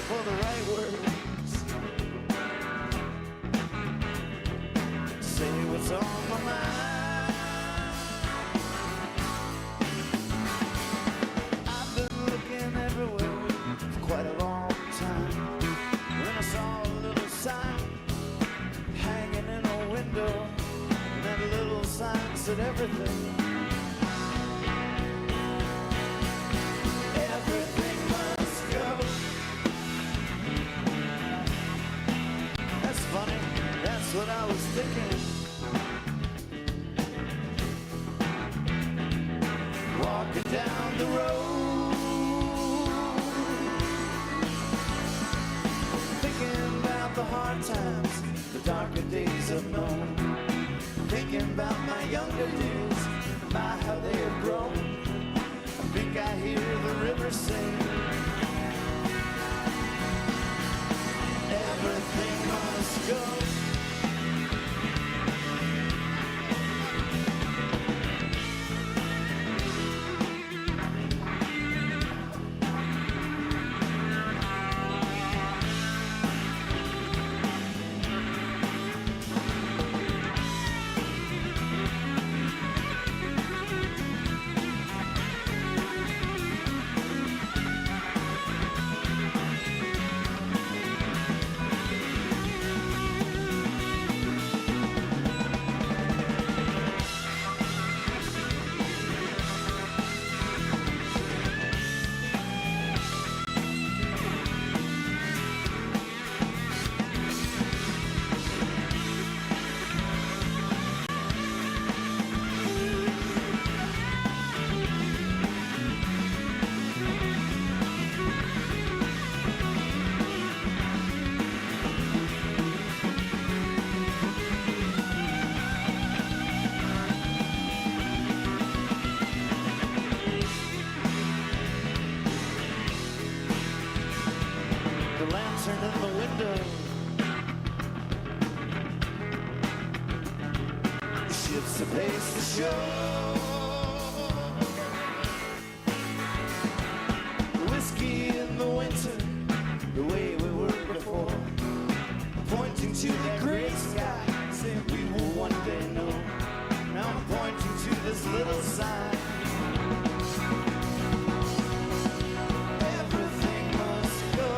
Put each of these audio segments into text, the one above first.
for the right words. Say what's on my mind. I've been looking everywhere for quite a long time. When I saw a little sign hanging in a window, and that little sign said everything. Everything must go. That's funny, that's what I was thinking. Walking down the road, thinking about the hard times, the darker days I've known. Thinking about my younger days, about how they have grown. I think I hear the river sing. Everything must go. The lantern in the window, the ships that pace the shore, whiskey in the winter, the way we were before, pointing to that gray sky, saying we will one day know. Now I'm pointing to this little sign. Everything must go.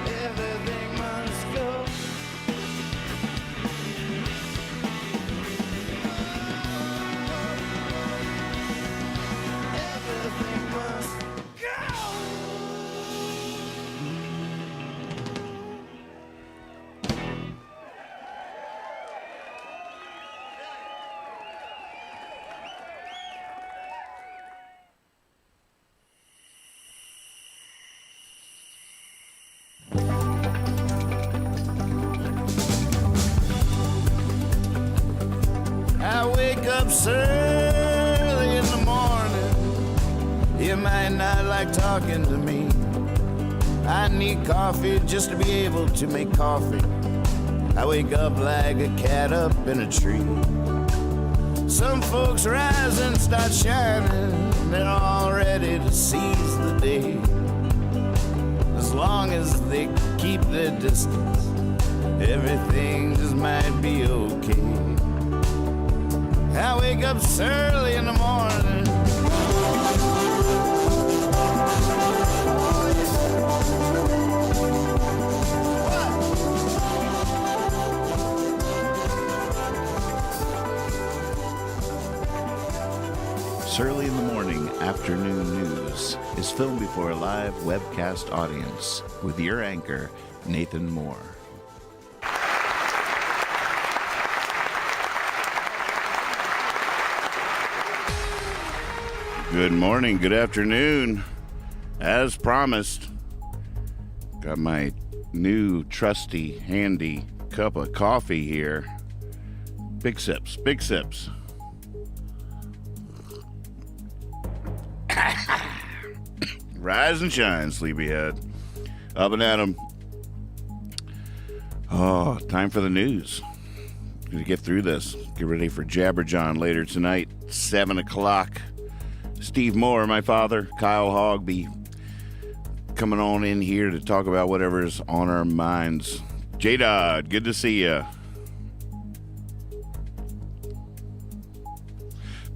Everything must go. Everything must go. I wake up early in the morning. You might not like talking to me. I need coffee just to be able to make coffee. I wake up like a cat up in a tree. Some folks rise and start shining. They're all ready to seize the day. As long as they keep their distance, everything just might be okay. I wake up early in the morning. Early in the Morning Afternoon News is filmed before a live webcast audience with your anchor, Nathan Moore. Good morning, good afternoon. As promised, got my new trusty, handy cup of coffee here. Big sips, big sips. Rise and shine, sleepyhead. Up and at 'em. Oh, time for the news. Gonna get through this. Get ready for Jabberjohn later tonight, 7 o'clock. Steve Moore, my father, Kyle Hogg, be coming on in here to talk about whatever's on our minds. J-Dodd, good to see ya.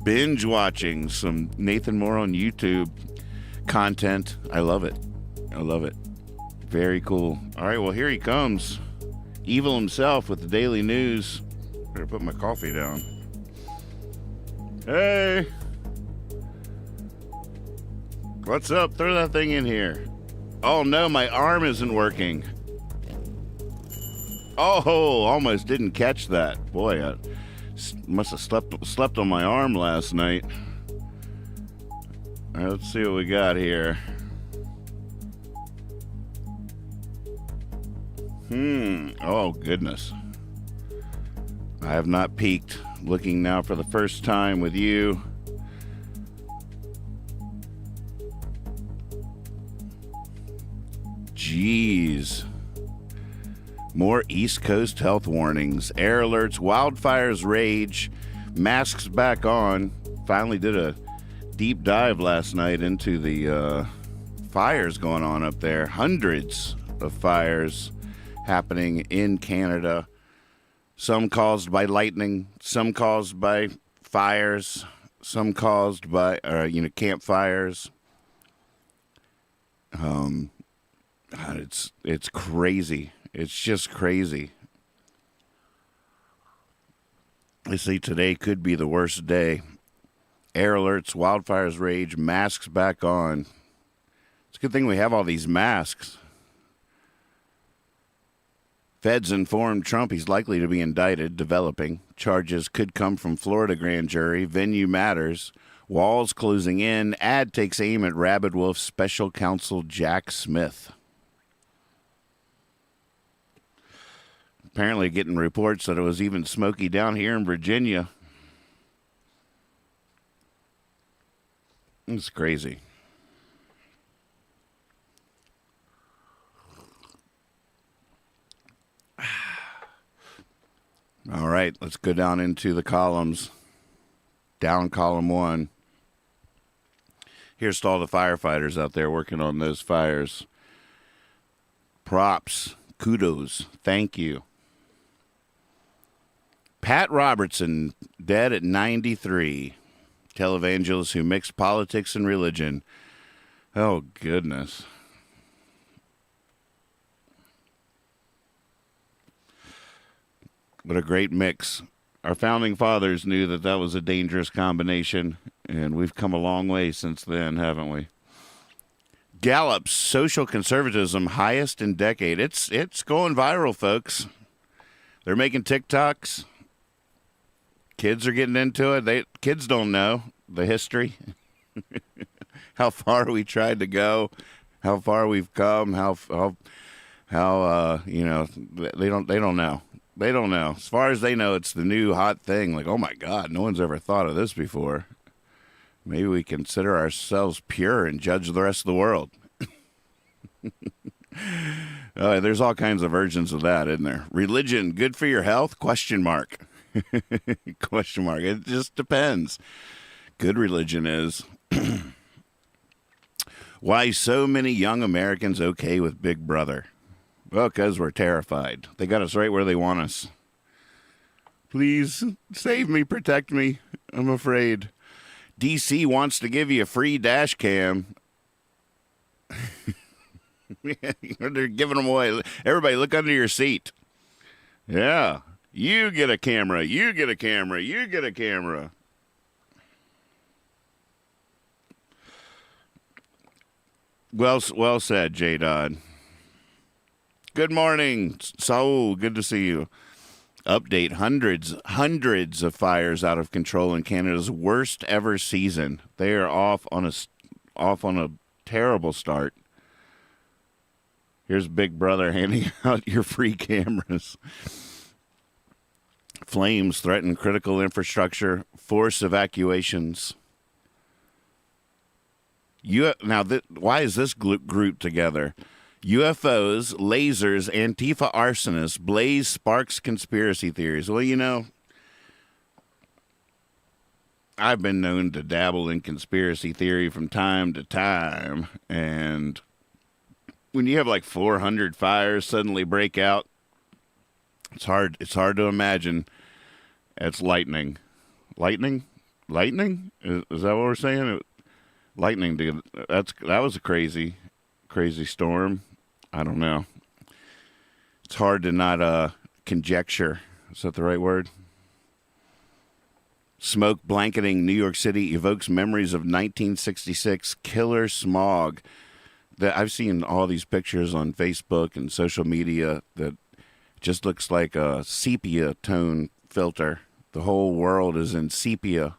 Binge watching some Nathan Moore on YouTube content. I love it. I love it. Very cool. All right, well, here he comes. Evil himself with the daily news. Better put my coffee down. Hey. What's up? Throw that thing in here. Oh, no, my arm isn't working. Oh, almost didn't catch that. Boy, I must have slept on my arm last night. All right, let's see what we got here. Oh, goodness. I have not peeked. Looking now for the first time with you. Jeez. More East Coast health warnings. Air alerts, wildfires rage, masks back on. Finally did a deep dive last night into the fires going on up there. Hundreds of fires happening in Canada. Some caused by lightning, some caused by fires, some caused by campfires. It's crazy. It's just crazy. They say today could be the worst day. Air alerts, wildfires rage, masks back on. It's a good thing we have all these masks. Feds informed Trump he's likely to be indicted. Developing. Charges could come from Florida grand jury. Venue matters. Walls closing in. Ad takes aim at Rabid Wolf special counsel Jack Smith. Apparently getting reports that it was even smoky down here in Virginia. It's crazy. All right, let's go down into the columns. Down column 1. Here's to all the firefighters out there working on those fires. Props, kudos, thank you. Pat Robertson, dead at 93. Televangelist who mixed politics and religion. Oh, goodness. What a great mix. Our founding fathers knew that that was a dangerous combination, and we've come a long way since then, haven't we? Gallup's social conservatism highest in decade. It's going viral, folks. They're making TikToks. Kids are getting into it. Kids don't know the history, how far we tried to go, how far we've come, how they don't know. They don't know. As far as they know, it's the new hot thing. Like, oh my God, no one's ever thought of this before. Maybe we consider ourselves pure and judge the rest of the world. There's all kinds of versions of that, isn't there? Religion, good for your health? Question mark. Question mark. It just depends. Good religion is. Why so many young Americans okay with Big Brother? Well, because we're terrified. They got us right where they want us. Please save me, protect me. I'm afraid. DC wants to give you a free dash cam. They're giving them away. Everybody look under your seat. Yeah. You get a camera. You get a camera. You get a camera. Well said, J-Dodd. Good morning, Saul. Good to see you. Update: hundreds of fires out of control in Canada's worst ever season. They are off on a terrible start. Here's Big Brother handing out your free cameras. Flames threaten critical infrastructure. Force evacuations. Why is this group together? UFOs, lasers, Antifa arsonists, Blaze sparks conspiracy theories. Well, you know, I've been known to dabble in conspiracy theory from time to time, and when you have like 400 fires suddenly break out, it's hard to imagine it's lightning. Lightning? Is that what we're saying? Lightning, dude. That was a crazy storm. I don't know. It's hard to not conjecture. Is that the right word? Smoke blanketing New York City evokes memories of 1966 killer smog. I've seen all these pictures on Facebook and social media that just looks like a sepia tone filter. The whole world is in sepia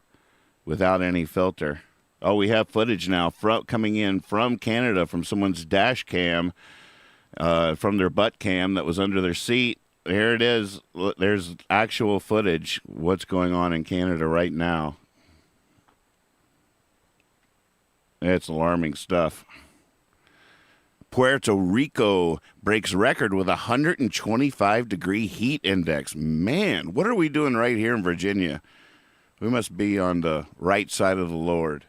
without any filter. Oh, we have footage now coming in from Canada from someone's dash cam, from their butt cam that was under their seat. Here it is. There's actual footage. What's going on in Canada right now? It's alarming stuff. Puerto Rico breaks record with a 125-degree heat index. Man, what are we doing right here in Virginia? We must be on the right side of the Lord,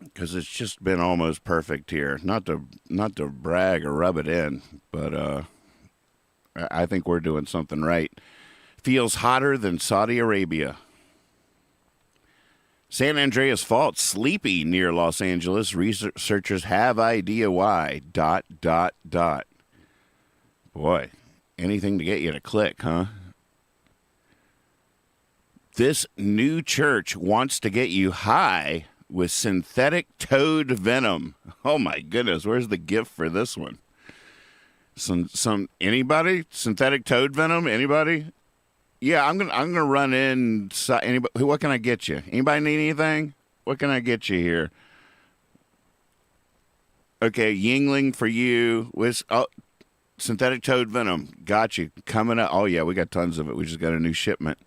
because it's just been almost perfect here. Not to brag or rub it in, but I think we're doing something right. Feels hotter than Saudi Arabia. San Andreas Fault sleepy near Los Angeles. Researchers have idea why. ... Boy, anything to get you to click, huh? This new church wants to get you high with synthetic toad venom. Oh my goodness, where's the gift for this one? Anybody? Synthetic toad venom? Anybody? Yeah, I'm gonna run in. Anybody? What can I get you? Anybody need anything? What can I get you here? Okay, Yingling for you. Synthetic toad venom. Got you. Coming up. Oh yeah, we got tons of it. We just got a new shipment.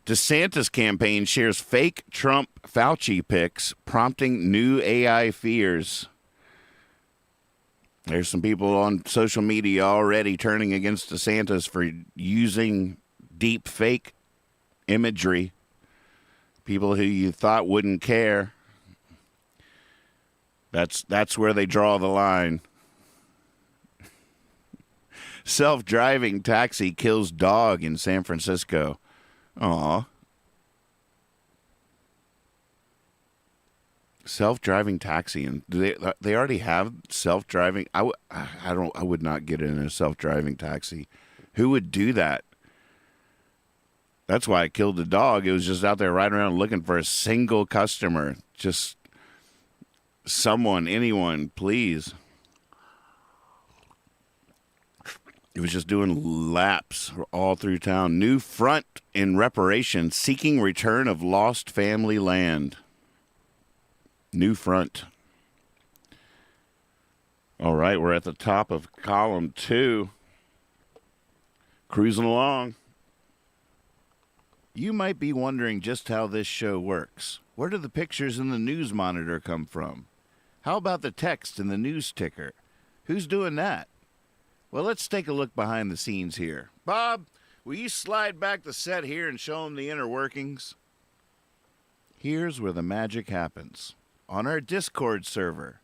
DeSantis campaign shares fake Trump Fauci pics, prompting new AI fears. There's some people on social media already turning against DeSantis for using deep fake imagery. People who you thought wouldn't care. That's where they draw the line. Self-driving taxi kills dog in San Francisco. Aw. Self-driving taxi, and do they already have self-driving? I would not get in a self-driving taxi. Who would do that? That's why I killed the dog. It was just out there riding around looking for a single customer. Just someone, anyone, please. It was just doing laps all through town. New front in reparation, seeking return of lost family land. New front. All right, we're at the top of column 2. Cruising along. You might be wondering just how this show works. Where do the pictures in the news monitor come from? How about the text in the news ticker? Who's doing that? Well, let's take a look behind the scenes here. Bob, will you slide back the set here and show them the inner workings? Here's where the magic happens. On our Discord server,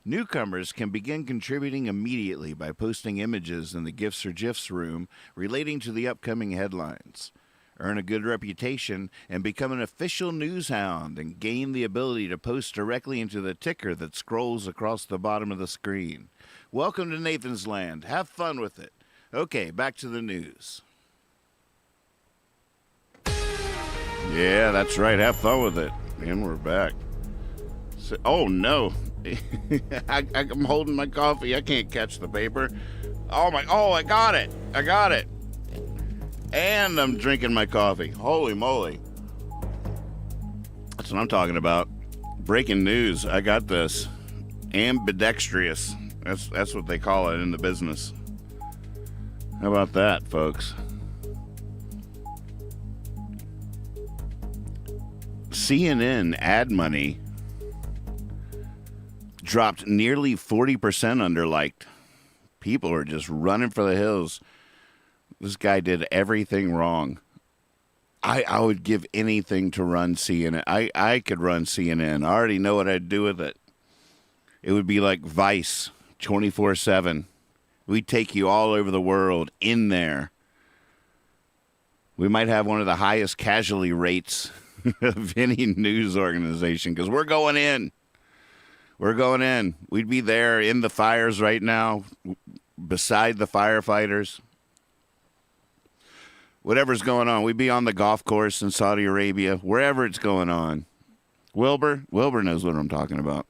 newcomers can begin contributing immediately by posting images in the GIFs or GIFs room relating to the upcoming headlines. Earn a good reputation and become an official news hound and gain the ability to post directly into the ticker that scrolls across the bottom of the screen. Welcome to Nathan's Land. Have fun with it. Okay, back to the news. Yeah, that's right. Have fun with it. And we're back. So, oh, no. I'm holding my coffee. I can't catch the paper. Oh, I got it. I got it. And I'm drinking my coffee. Holy moly. That's what I'm talking about. Breaking news. I got this. Ambidextrous. That's what they call it in the business. How about that, folks? CNN ad money dropped nearly 40% under liked. People are just running for the hills. This guy did everything wrong. I would give anything to run CNN. I could run CNN. I already know what I'd do with it. It would be like Vice 24/7. We'd take you all over the world in there. We might have one of the highest casualty rates of any news organization because we're going in. We're going in. We'd be there in the fires right now, beside the firefighters. Whatever's going on. We'd be on the golf course in Saudi Arabia, wherever it's going on. Wilbur knows what I'm talking about.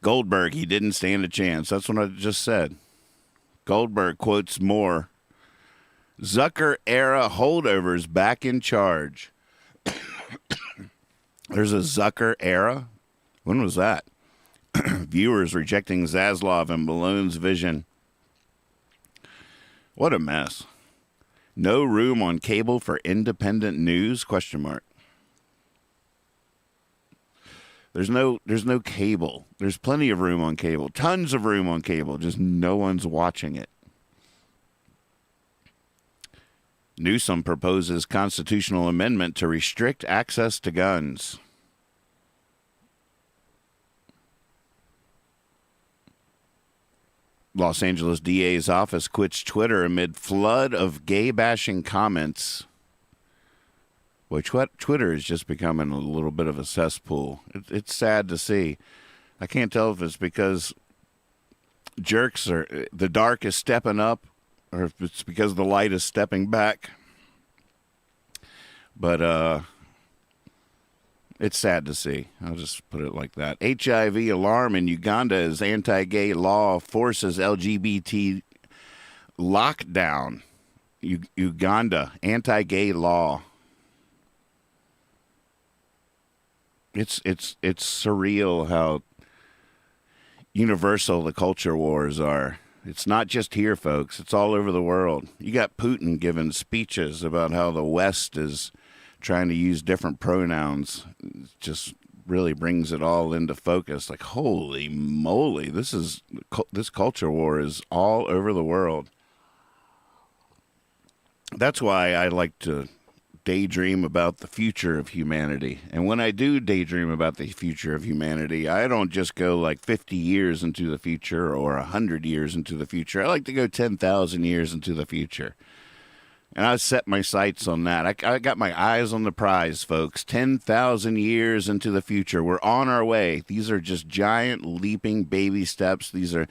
Goldberg, he didn't stand a chance. That's what I just said. Goldberg quotes more. Zucker-era holdovers back in charge. There's a Zucker era? When was that? Viewers rejecting Zaslav and Malone's vision. What a mess. No room on cable for independent news? Question mark. There's no cable. There's plenty of room on cable. Tons of room on cable. Just no one's watching it. Newsom proposes constitutional amendment to restrict access to guns. Los Angeles DA's office quits Twitter amid flood of gay-bashing comments. Boy, Twitter is just becoming a little bit of a cesspool. It's sad to see. I can't tell if it's because the dark is stepping up, or if it's because the light is stepping back. But it's sad to see. I'll just put it like that. HIV alarm in Uganda as anti-gay law forces LGBT lockdown. Uganda, anti-gay law. It's surreal how universal the culture wars are. It's not just here, folks. It's all over the world. You got Putin giving speeches about how the West is trying to use different pronouns. It just really brings it all into focus. Like, holy moly, this culture war is all over the world. That's why I like to daydream about the future of humanity. And when I do daydream about the future of humanity, I don't just go like 50 years into the future or 100 years into the future. I like to go 10,000 years into the future. And I set my sights on that. I got my eyes on the prize, folks. 10,000 years into the future. We're on our way. These are just giant leaping baby steps. These are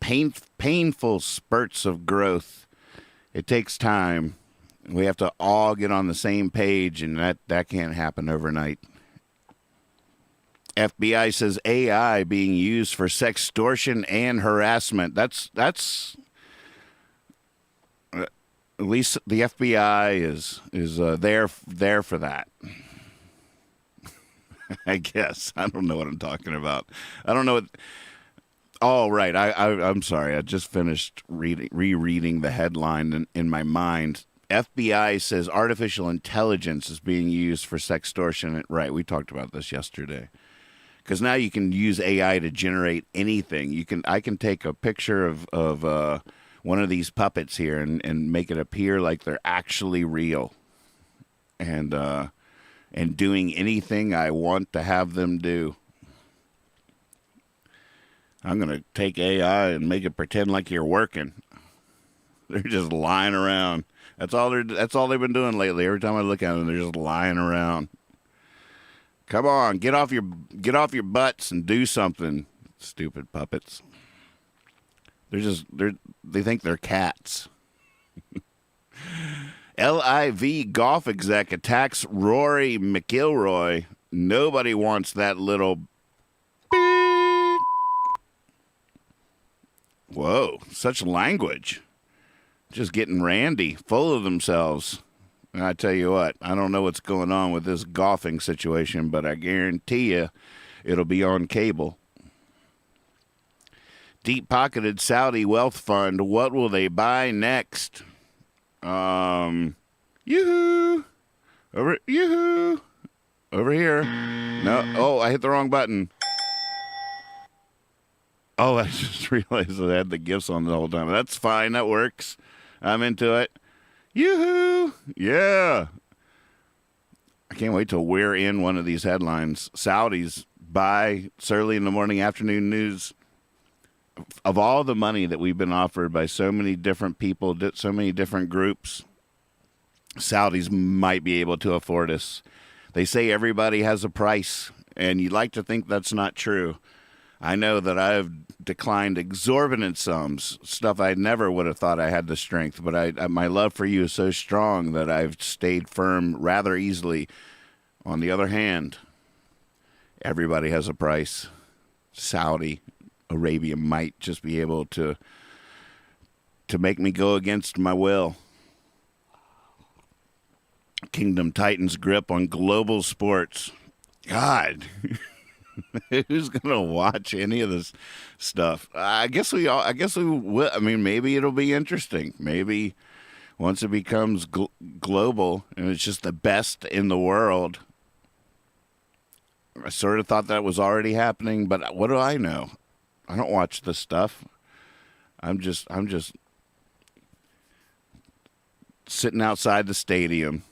painful spurts of growth. It takes time. We have to all get on the same page, and that can't happen overnight. FBI says AI being used for sextortion and harassment. That's at least the FBI is there for that. I guess. I don't know what I'm talking about. I don't know what. Oh, right. I'm sorry. I just finished rereading the headline in my mind. FBI says artificial intelligence is being used for sextortion. Right, we talked about this yesterday. Because now you can use AI to generate anything. I can take a picture of one of these puppets here and make it appear like they're actually real, and doing anything I want to have them do. I'm gonna take AI and make it pretend like you're working. They're just lying around. That's all they've been doing lately. Every time I look at them, they're just lying around. Come on, get off your butts and do something, stupid puppets. They think they're cats. LIV golf exec attacks Rory McIlroy. Nobody wants that little beep. Whoa, such language. Just getting randy, full of themselves. And I tell you what, I don't know what's going on with this golfing situation, but I guarantee you it'll be on cable. Deep-pocketed Saudi wealth fund, what will they buy next? Yoo-hoo! Over here. No, I hit the wrong button. Oh, I just realized that I had the gifts on the whole time. That's fine. That works. I'm into it. Yoo-hoo! Yeah. I can't wait till we're in one of these headlines. Saudis buy early in the morning afternoon news. Of all the money that we've been offered by so many different people, so many different groups, Saudis might be able to afford us. They say everybody has a price, and you'd like to think that's not true. I know that I've declined exorbitant sums, stuff I never would have thought I had the strength, but my love for you is so strong that I've stayed firm rather easily. On the other hand, everybody has a price. Saudi Arabia might just be able to make me go against my will. Kingdom tightens grip on global sports. God. Who's gonna watch any of this stuff? I guess we will. I mean, maybe it'll be interesting. Maybe once it becomes global and it's just the best in the world. I sort of thought that was already happening, but what do I know? I don't watch this stuff. I'm just sitting outside the stadium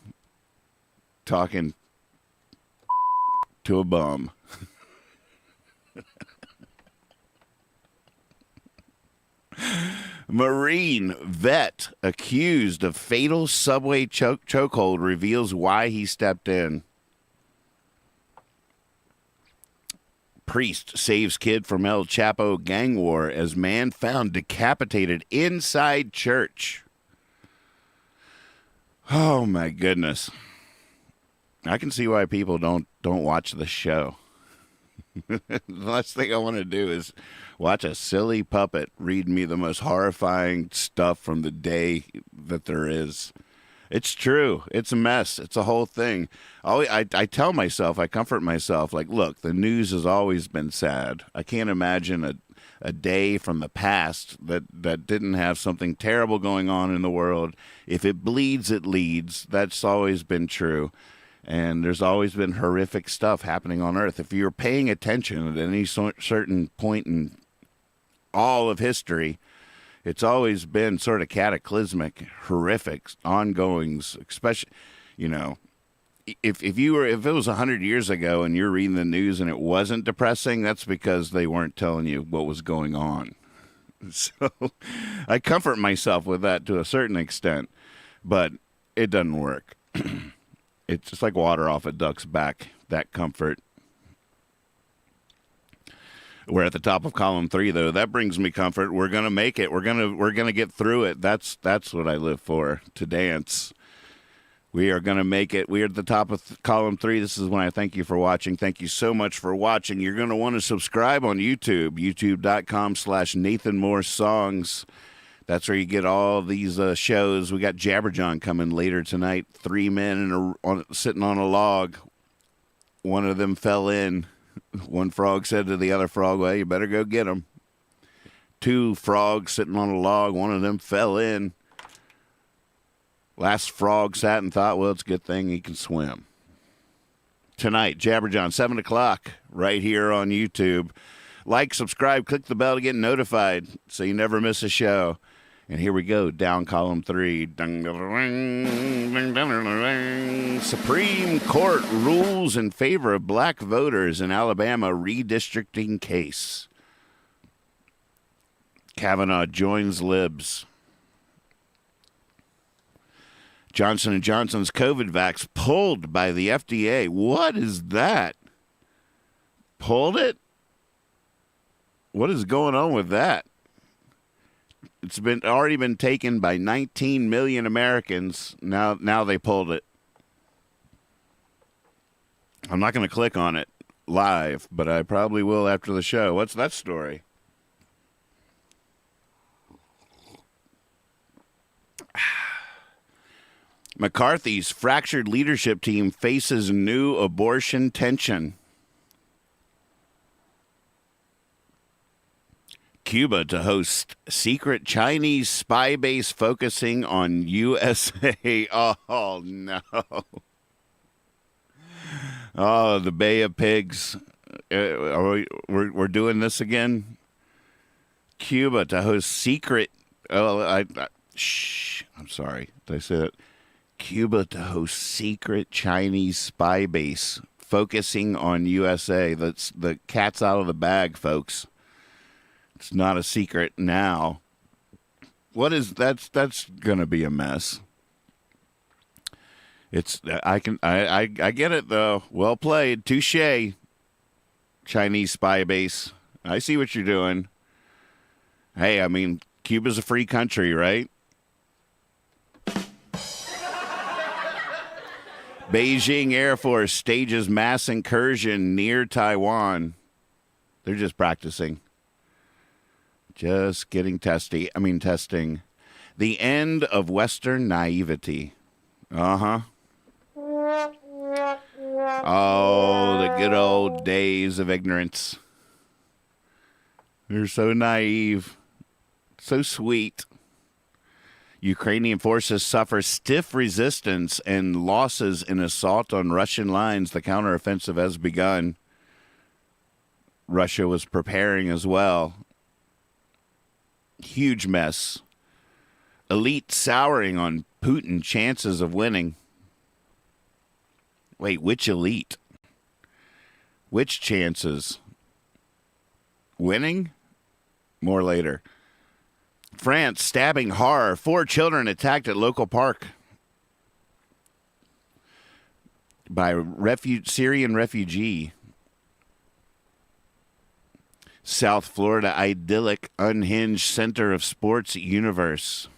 talking to a bum. Marine vet accused of fatal subway chokehold reveals why he stepped in. Priest saves kid from El Chapo gang war as man found decapitated inside church. Oh my goodness. I can see why people don't watch the show. The last thing I want to do is watch a silly puppet read me the most horrifying stuff from the day that there is. It's true. It's a mess. It's a whole thing. I tell myself, I comfort myself, like, look, the news has always been sad. I can't imagine a day from the past that didn't have something terrible going on in the world. If it bleeds, it leads. That's always been true. And there's always been horrific stuff happening on Earth. If you're paying attention at any certain point in all of history, it's always been sort of cataclysmic, horrific, ongoings, especially, if it was 100 years ago and you're reading the news and it wasn't depressing, that's because they weren't telling you what was going on. So I comfort myself with that to a certain extent, but it doesn't work. It's just like water off a duck's back, that comfort. We're at the top of column 3, though. That brings me comfort. We're gonna make it. We're gonna get through it. That's what I live for, to dance. We are gonna make it. We are at the top of column 3. This is when I thank you for watching. Thank you so much for watching. You're gonna want to subscribe on YouTube, youtube.com/Nathan Moore Songs. That's where you get all these shows. We got Jabberjohn coming later tonight. 3 men sitting on a log. One of them fell in. One frog said to the other frog, well, you better go get him. 2 frogs sitting on a log. One of them fell in. Last frog sat and thought, well, it's a good thing he can swim. Tonight, Jabberjohn, 7 o'clock, right here on YouTube. Like, subscribe, click the bell to get notified so you never miss a show. And here we go, down column 3. Supreme Court rules in favor of black voters in Alabama redistricting case. Kavanaugh joins libs. Johnson & Johnson's COVID vax pulled by the FDA. What is that? Pulled it? What is going on with that? It's already been taken by 19 million Americans. Now they pulled it. I'm not going to click on it live, but I probably will after the show. What's that story? McCarthy's fractured leadership team faces new abortion tension. Cuba to host secret Chinese spy base focusing on USA. Oh, no. Oh, the Bay of Pigs. We're doing this again? Cuba to host secret. Oh, I'm sorry. Did I say that? Cuba to host secret Chinese spy base focusing on USA. That's the cat's out of the bag, folks. It's not a secret now. What is that's gonna be a mess. I get it though. Well played. Touche. Chinese spy base. I see what you're doing. Hey, I mean, Cuba's a free country, right? Beijing Air Force stages mass incursion near Taiwan. They're just practicing. Just getting testing. The end of Western naivety. Uh-huh. Oh, the good old days of ignorance. They're so naive. So sweet. Ukrainian forces suffer stiff resistance and losses in assault on Russian lines. The counteroffensive has begun. Russia was preparing as well. Huge mess. Elite souring on Putin chances of winning. Wait, which elite? Which chances? Winning? More later. France stabbing horror. 4 children attacked at local park by Syrian refugee. South Florida idyllic unhinged center of sports universe.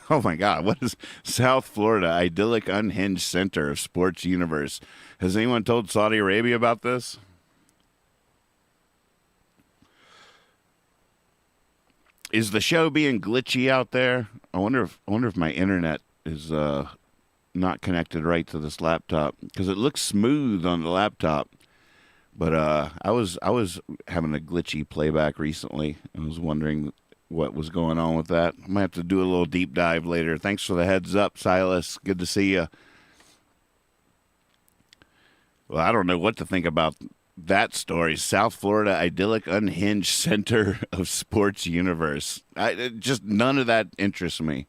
Oh my God, what is South Florida idyllic unhinged center of sports universe? Has anyone told Saudi Arabia about this? Is the show being glitchy out there? I wonder if my internet is not connected right to this laptop, because it looks smooth on the laptop. But I was having a glitchy playback recently. I was wondering what was going on with that. I might have to do a little deep dive later. Thanks for the heads up, Silas. Good to see you. Well, I don't know what to think about that story. South Florida idyllic unhinged center of sports universe. Just none of that interests me.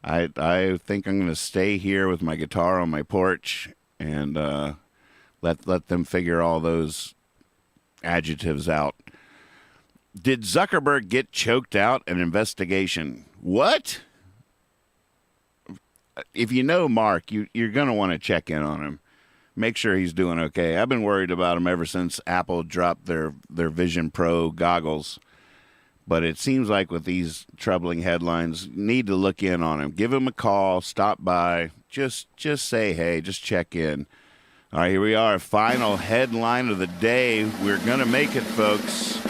I think I'm going to stay here with my guitar on my porch and let them figure all those adjectives out. Did Zuckerberg get choked out? An investigation. What? If you know Mark, you're going to want to check in on him. Make sure he's doing okay. I've been worried about him ever since Apple dropped their Vision Pro goggles. But it seems like with these troubling headlines, need to look in on him. Give him a call. Stop by. Just say hey. Just check in. All right, here we are. Final headline of the day. We're going to make it, folks.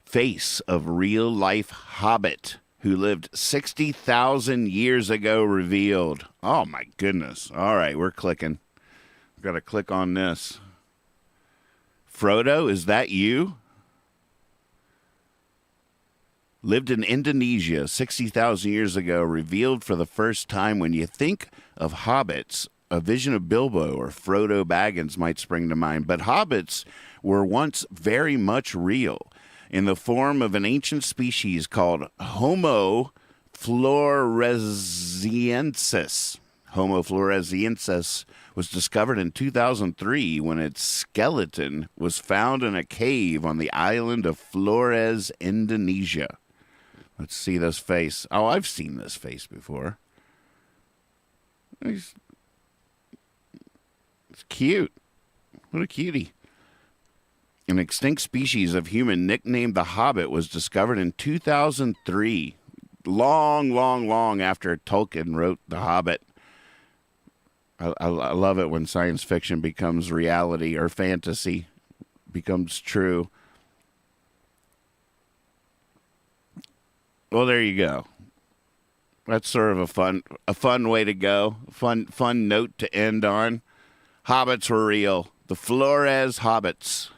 Face of real-life hobbit who lived 60,000 years ago revealed. Oh, my goodness. All right, we're clicking. Got to click on this. Frodo, is that you? Lived in Indonesia 60,000 years ago, revealed for the first time. When you think of hobbits, a vision of Bilbo or Frodo Baggins might spring to mind. But hobbits were once very much real in the form of an ancient species called Homo floresiensis. Homo floresiensis was discovered in 2003 when its skeleton was found in a cave on the island of Flores, Indonesia. Let's see this face. Oh, I've seen this face before. It's cute. What a cutie. An extinct species of human nicknamed the Hobbit was discovered in 2003. Long after Tolkien wrote The Hobbit. I love it when science fiction becomes reality or fantasy becomes true. Well, there you go. That's sort of a fun way to go. Fun note to end on. Hobbits were real. The Flores Hobbits.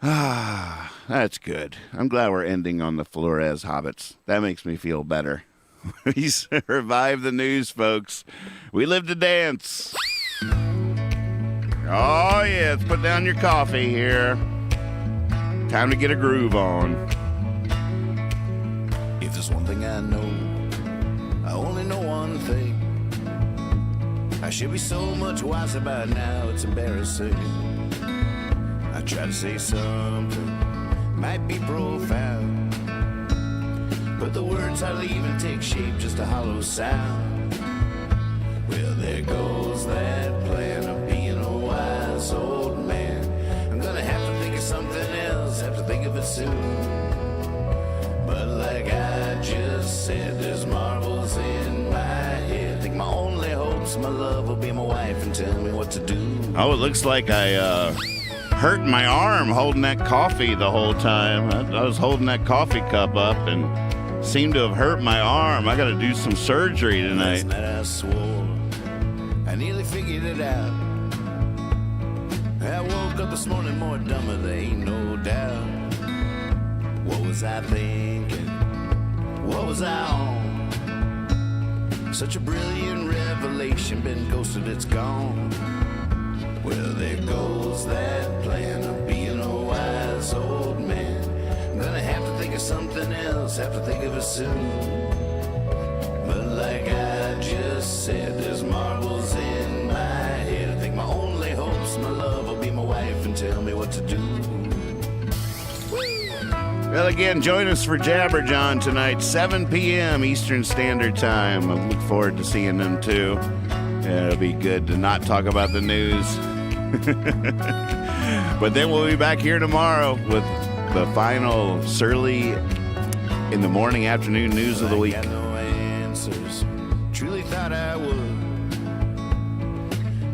Ah, that's good. I'm glad we're ending on the Flores Hobbits. That makes me feel better. We survived the news, folks. We live to dance. Oh, yeah. Let's put down your coffee here. Time to get a groove on. If there's one thing I know, I only know one thing. I should be so much wiser by now, it's embarrassing. I try to say something, might be profound, but the words I leave and take shape, just a hollow sound. Well, there goes that plan of being a wise old man. I'm gonna have to think of something else, have to think of it soon. But like I just said, there's marbles in my head. Think my only hope's my love will be my wife and tell me what to do. Oh, it looks like I hurt my arm holding that coffee the whole time. I was holding that coffee cup up and seemed to have hurt my arm. I got to do some surgery tonight. Last night I swore I nearly figured it out. I woke up this morning more dumber, there ain't no doubt. What was I thinking? What was I on? Such a brilliant revelation, been ghosted, it's gone. Well, there goes that plan of being a wise old man. I'm gonna have to think of something else, have to think of it soon. But like I just said, there's marbles in my head. I think my only hope's my love will be my wife and tell me what to do. Well, again, join us for Jabberjohn tonight, 7 p.m. Eastern Standard Time. I look forward to seeing them, too. Yeah, it'll be good to not talk about the news. But then we'll be back here tomorrow with the final Surly in the morning, afternoon news of the week. I got no answers, truly thought I would.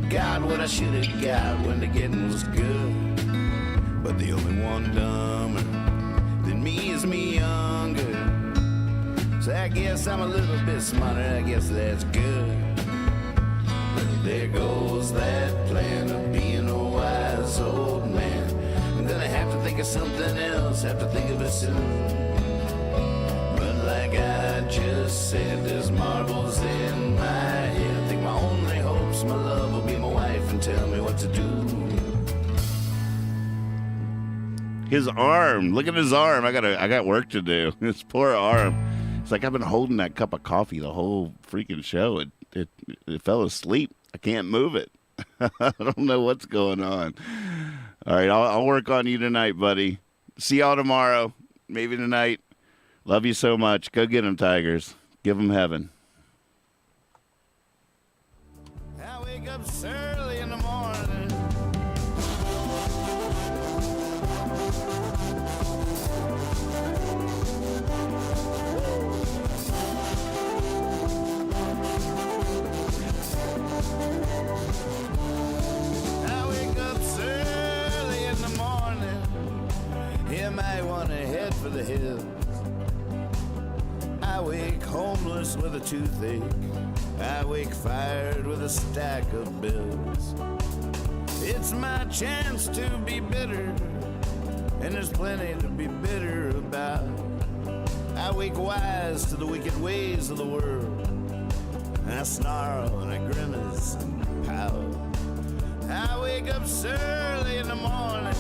Got what I should have got when the getting was good. But the only one dumber than me is me younger. So I guess I'm a little bit smarter, I guess that's good. But there goes that plan of being a wise old man. I'm gonna have to think of something else, have to think of it soon. But like I just said, there's marbles in my head. I think my only hope's my love will be my wife and tell me what to do. His arm. Look at his arm. I got work to do. His poor arm. It's like I've been holding that cup of coffee the whole freaking show. It fell asleep. I can't move it. I don't know what's going on. All right, I'll work on you tonight, buddy. See y'all tomorrow. Maybe tonight. Love you so much. Go get them, Tigers. Give them heaven. I wake up early in the morning. You might want to head for the hills. I wake homeless with a toothache. I wake fired with a stack of bills. It's my chance to be bitter, and there's plenty to be bitter about. I wake wise to the wicked ways of the world, and I snarl and I grimace and pout. I wake up early in the morning.